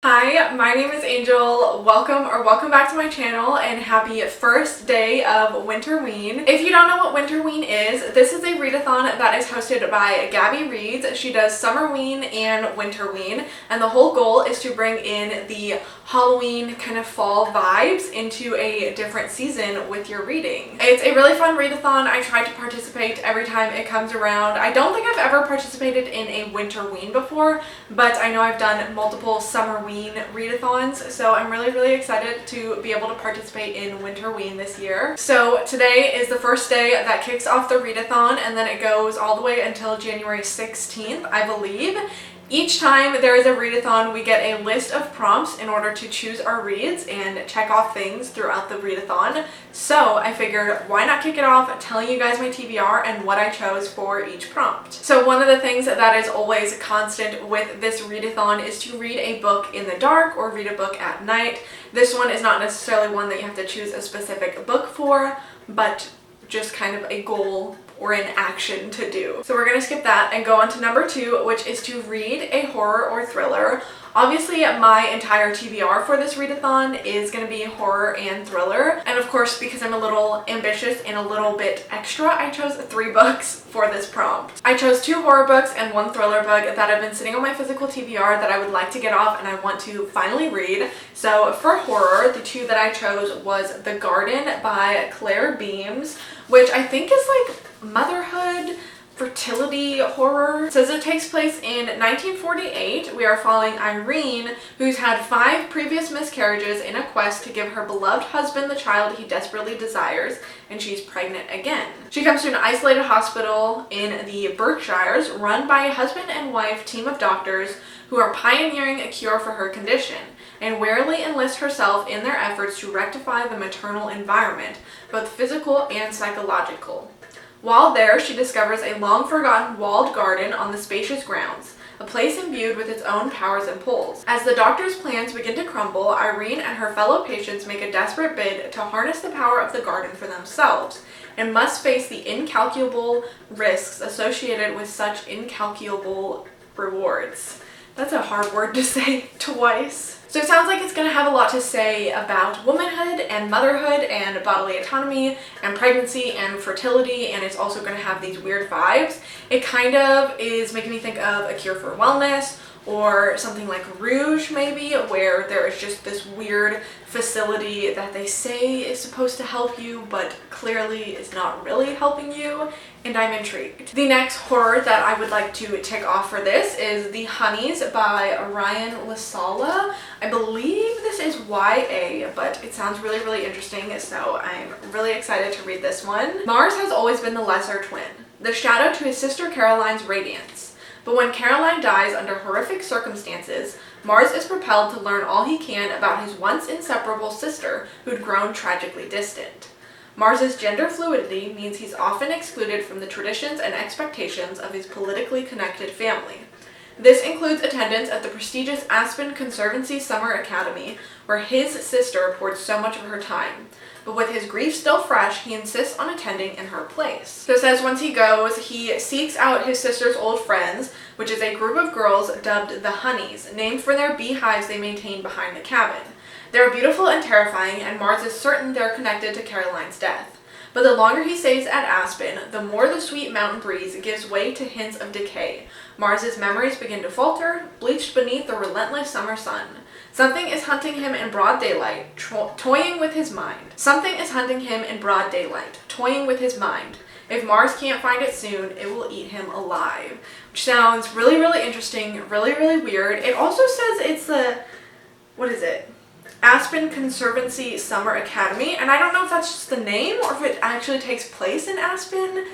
Hi, my name is Angel. Welcome back to my channel and happy first day of Winterween. If you don't know what Winterween is, this is a readathon that is hosted by Gabby Reads. She does Summerween and Winterween, and the whole goal is to bring in the Halloween kind of fall vibes into a different season with your reading. It's a really fun readathon. I try to participate every time it comes around. I don't think I've ever participated in a Winterween before, but I know I've done multiple Summerween readathons, so I'm really excited to be able to participate in Winterween this year. So today is the first day that kicks off the readathon, and then it goes all the way until January 16th, I believe. Each time there is a readathon, we get a list of prompts in order to choose our reads and check off things throughout the readathon. So I figured, why not kick it off telling you guys my TBR and what I chose for each prompt. So one of the things that is always constant with this readathon is to read a book in the dark or read a book at night. This one is not necessarily one that you have to choose a specific book for, but just kind of a goal or an action to do. So we're gonna skip that and go on to number 2, which is to read a horror or thriller. Obviously, my entire TBR for this readathon is going to be horror and thriller. And of course, because I'm a little ambitious and a little bit extra, I chose 3 books for this prompt. I chose 2 horror books and 1 thriller book that have been sitting on my physical TBR that I would like to get off and I want to finally read. So for horror, the 2 that I chose was The Garden by Claire Beams, which I think is like motherhood, fertility horror. It says it takes place in 1948. We are following Irene, who's had 5 previous miscarriages in a quest to give her beloved husband the child he desperately desires, and she's pregnant again. She comes to an isolated hospital in the Berkshires run by a husband and wife team of doctors who are pioneering a cure for her condition, and warily enlist herself in their efforts to rectify the maternal environment, both physical and psychological. While there, she discovers a long-forgotten walled garden on the spacious grounds, a place imbued with its own powers and pulls. As the doctor's plans begin to crumble, Irene and her fellow patients make a desperate bid to harness the power of the garden for themselves, and must face the incalculable risks associated with such incalculable rewards. That's a hard word to say twice. So it sounds like it's going to have a lot to say about womanhood and motherhood and bodily autonomy and pregnancy and fertility, and it's also going to have these weird vibes. It kind of is making me think of A Cure for Wellness or something like Rouge maybe, where there is just this weird facility that they say is supposed to help you but clearly is not really helping you, and I'm intrigued. The next horror that I would like to tick off for this is The Honeys by Ryan Lasala. I believe this is YA, but it sounds really interesting, so I'm really excited to read this one. Mars has always been the lesser twin, the shadow to his sister Caroline's radiance. But when Caroline dies under horrific circumstances, Mars is propelled to learn all he can about his once inseparable sister who'd grown tragically distant. Mars's gender fluidity means he's often excluded from the traditions and expectations of his politically connected family. This includes attendance at the prestigious Aspen Conservancy Summer Academy, where his sister poured so much of her time. But with his grief still fresh, he insists on attending in her place. So it says once he goes, he seeks out his sister's old friends, which is a group of girls dubbed the Honeys, named for their beehives they maintain behind the cabin. They're beautiful and terrifying, and Mars is certain they're connected to Caroline's death. But the longer he stays at Aspen, the more the sweet mountain breeze gives way to hints of decay. Mars's memories begin to falter, bleached beneath the relentless summer sun. Something is hunting him in broad daylight, toying with his mind. Something is hunting him in broad daylight, toying with his mind. If Mars can't find it soon, it will eat him alive. Which sounds really interesting, really weird. It also says it's the, what is it? Aspen Conservancy Summer Academy, and I don't know if that's just the name or if it actually takes place in Aspen,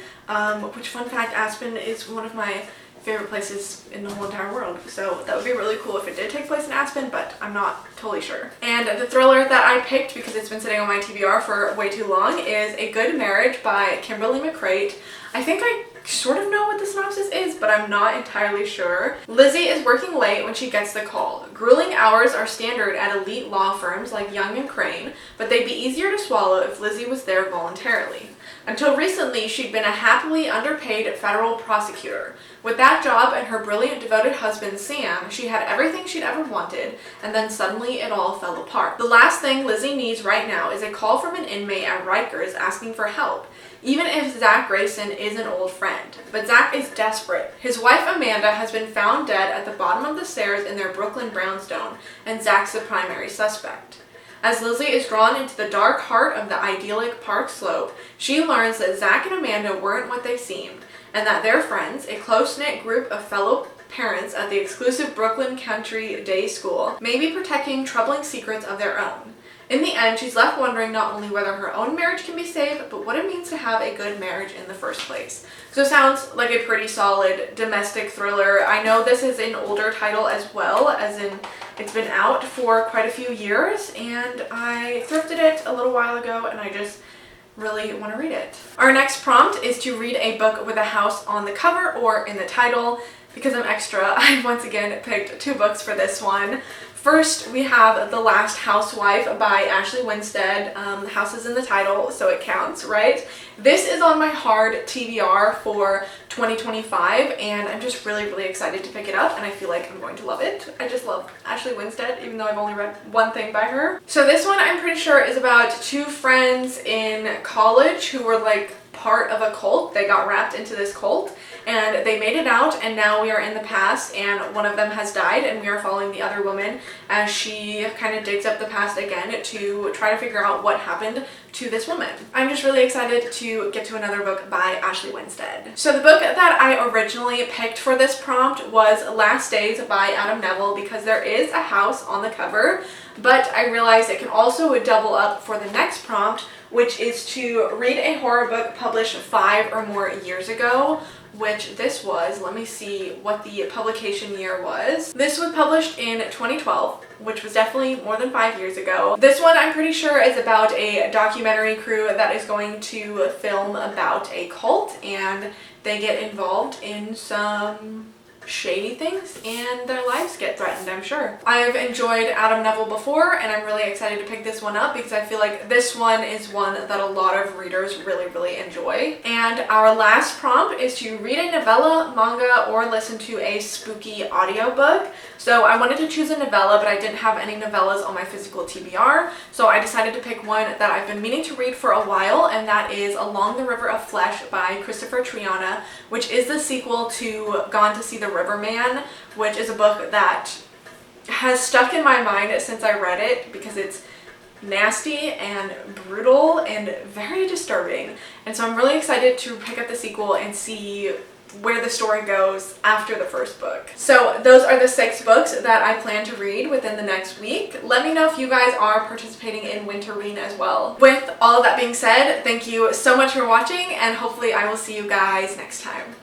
which, fun fact, Aspen is one of my favorite places in the whole entire world, so that would be really cool if it did take place in Aspen, but I'm not totally sure. And the thriller that I picked, because it's been sitting on my TBR for way too long, is A Good Marriage by Kimberly McCreight. I think I sort of know what the synopsis is, but I'm not entirely sure. Lizzie is working late when she gets the call. Grueling hours are standard at elite law firms like Young and Crane, but they'd be easier to swallow if Lizzie was there voluntarily. Until recently, she'd been a happily underpaid federal prosecutor. With that job and her brilliant, devoted husband, Sam, she had everything she'd ever wanted, and then suddenly it all fell apart. The last thing Lizzie needs right now is a call from an inmate at Rikers asking for help, even if Zach Grayson is an old friend. But Zach is desperate. His wife, Amanda, has been found dead at the bottom of the stairs in their Brooklyn brownstone, and Zach's the primary suspect. As Lizzie is drawn into the dark heart of the idyllic Park Slope, she learns that Zach and Amanda weren't what they seemed, and that their friends, a close-knit group of fellow parents at the exclusive Brooklyn Country Day School, may be protecting troubling secrets of their own. In the end, she's left wondering not only whether her own marriage can be saved, but what it means to have a good marriage in the first place. So it sounds like a pretty solid domestic thriller. I know this is an older title as well, as in it's been out for quite a few years, and I thrifted it a little while ago, and I just really want to read it. Our next prompt is to read a book with a house on the cover or in the title. Because I'm extra, I once again picked 2 books for this one. First, we have The Last Housewife by Ashley Winstead. The house is in the title, so it counts, right? This is on my hard TBR for 2025, and I'm just really, really excited to pick it up, and I feel like I'm going to love it. I just love Ashley Winstead, even though I've only read one thing by her. So this one, I'm pretty sure, is about 2 friends in college who were like part of a cult. They got wrapped into this cult, and they made it out, and now we are in the past, and one of them has died, and we are following the other woman as she kind of digs up the past again to try to figure out what happened to this woman. I'm just really excited to get to another book by Ashley Winstead. So the book that I originally picked for this prompt was Last Days by Adam Neville, because there is a house on the cover, but I realized it can also double up for the next prompt, which is to read a horror book published 5 or more years ago, which this was. Let me see what the publication year was. This was published in 2012, which was definitely more than 5 years ago. This one, I'm pretty sure, is about a documentary crew that is going to film about a cult, and they get involved in some shady things and their lives get threatened, I'm sure. I've enjoyed Adam Neville before, and I'm really excited to pick this one up because I feel like this one is one that a lot of readers really, really enjoy. And our last prompt is to read a novella, manga, or listen to a spooky audiobook. So I wanted to choose a novella, but I didn't have any novellas on my physical TBR, so I decided to pick one that I've been meaning to read for a while, and that is Along the River of Flesh by Christopher Triana, which is the sequel to Gone to See the Riverman, which is a book that has stuck in my mind since I read it because it's nasty and brutal and very disturbing. And so I'm really excited to pick up the sequel and see where the story goes after the first book. So those are the 6 books that I plan to read within the next week. Let me know if you guys are participating in Winterween as well. With all of that being said, thank you so much for watching, and hopefully I will see you guys next time.